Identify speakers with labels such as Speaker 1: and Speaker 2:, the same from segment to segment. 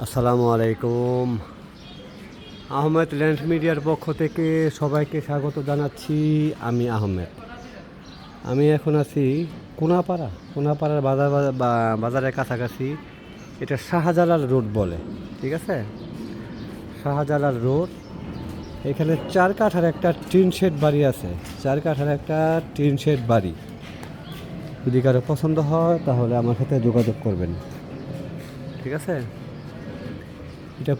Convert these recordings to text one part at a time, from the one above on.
Speaker 1: আসসালামু আলাইকুম। আহমেদ ল্যান্ড মিডিয়ার পক্ষ থেকে সবাইকে স্বাগত জানাচ্ছি। আমি আহমেদ। আমি এখন আছি কোনাপাড়ার বাজারের কাছাকাছি। এটা শাহজালাল রোড বলে, ঠিক আছে? শাহজালাল রোড। এখানে 4 কাঠার একটা টিন শেড বাড়ি আছে। 4 কাঠার একটা টিন শেড বাড়ি। যদি কারো পছন্দ হয় তাহলে আমার সাথে যোগাযোগ করবেন, ঠিক আছে? এটা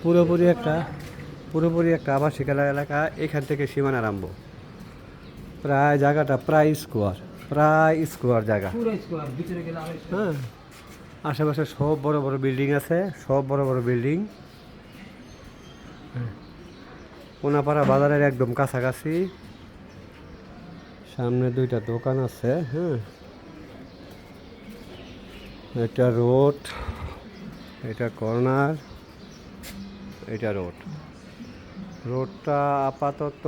Speaker 1: পুরোপুরি একটা আবাসিক এলাকা। এখান থেকে সীমানা আরম্ভ। প্রায় জায়গাটা প্রায় স্কোয়ার জায়গা। হ্যাঁ, আশেপাশে সব বড় বড় বিল্ডিং আছে, কোনাপাড়া বাজারের একদম কাছাকাছি। সামনে 2টা দোকান আছে। হ্যাঁ, এটা রোড, এটা কর্নার, এটা রোডটা আপাতত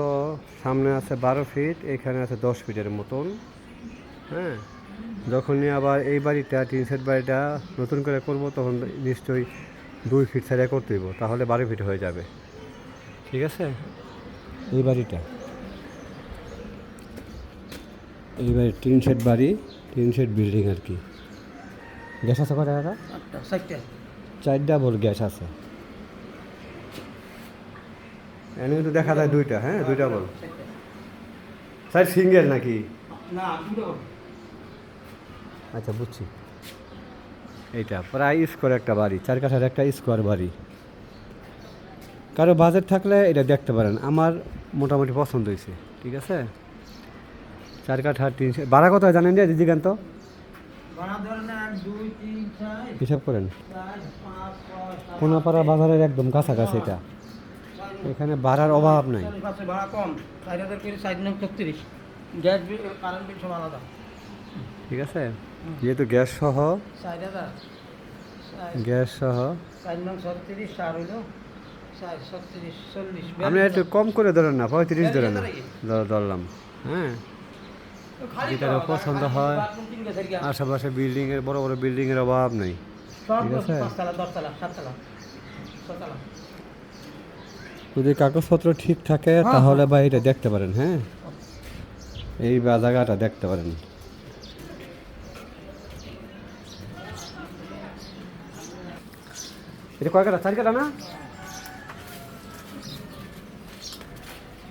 Speaker 1: সামনে আছে 12 ফিট, এখানে আছে 10 ফিটের মতন। হ্যাঁ, যখনই আবার এই বাড়িটা টিন শেড বাড়িটা নতুন করে করব তখন নিশ্চয়ই 2 ফিট সাইডে করতে হইব, তাহলে 12 ফিট হয়ে যাবে, ঠিক আছে? এই বাড়ি টিন শেড বিল্ডিং আর কি। গ্যাস আছে কটা? 4টা বল গ্যাস আছে। এনে কিন্তু দেখা যায় 2টা। হ্যাঁ, 2টা বল। স্যার সিঙ্গেল নাকি? আচ্ছা, বুঝছি। এইটা প্রায় স্কোয়ার একটা বাড়ি, 4 কাঠার একটা স্কোয়ার বাড়ি। কারো বাজেট থাকলে এটা দেখতে পারেন। আমার মোটামুটি পছন্দ হয়েছে, ঠিক আছে? 4 কাঠার 3 ভাড়া কত জানেন যে দিদিকান্ত? হিসাব করেন। কোনাপাড়া বাজারের একদম কাছাকাছি এটা। এখানে ভাড়ার অভাব নাই। ঠিক আছে, যেহেতু গ্যাস সহ আপনি একটু কম করে ধরেন না, 35 ধরেন না, ধরলাম। হ্যাঁ, যেটা পছন্দ হয়। আশেপাশে বড় বড় বিল্ডিংয়ের অভাব নেই, ঠিক আছে? যদি কাগজপত্র ঠিক থাকে তাহলে বা এটা দেখতে পারেন। হ্যাঁ, এই জায়গাটা দেখতে পারেন। এটা কয় কাঠা? 4 কাঠা না?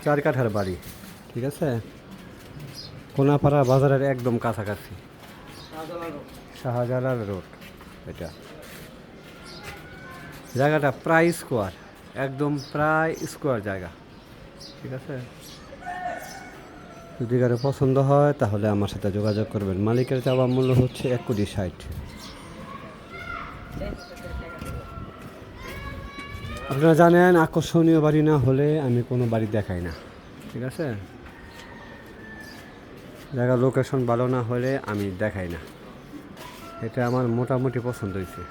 Speaker 1: 4 কাঠার বাড়ি, ঠিক আছে? কোনাপাড়া বাজারের একদম কাছাকাছি, শাহজালাল রোড। এটা জায়গাটা প্রায় স্কোয়ার, একদম প্রায় স্কোয়ার জায়গা, ঠিক আছে? যদি কারো পছন্দ হয় তাহলে আমার সাথে যোগাযোগ করবেন। মালিকের চাওয়া মূল্য হচ্ছে 1,60,00,000। আপনারা জানেন, আকর্ষণীয় বাড়ি না হলে আমি কোনো বাড়ি দেখাই না, ঠিক আছে? জায়গার লোকেশন ভালো না হলে আমি দেখাই না। এটা আমার মোটামুটি পছন্দ হয়েছে।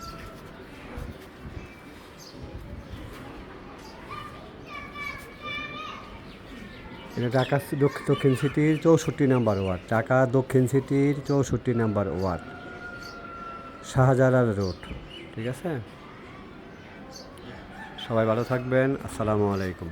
Speaker 1: এটা ঢাকা দক্ষিণ সিটির 64 নম্বর ওয়ার্ড। ঢাকা দক্ষিণ সিটির 64 নম্বর ওয়ার্ড, শাহজালাল রোড, ঠিক আছে? সবাই ভালো থাকবেন। আসসালামু আলাইকুম।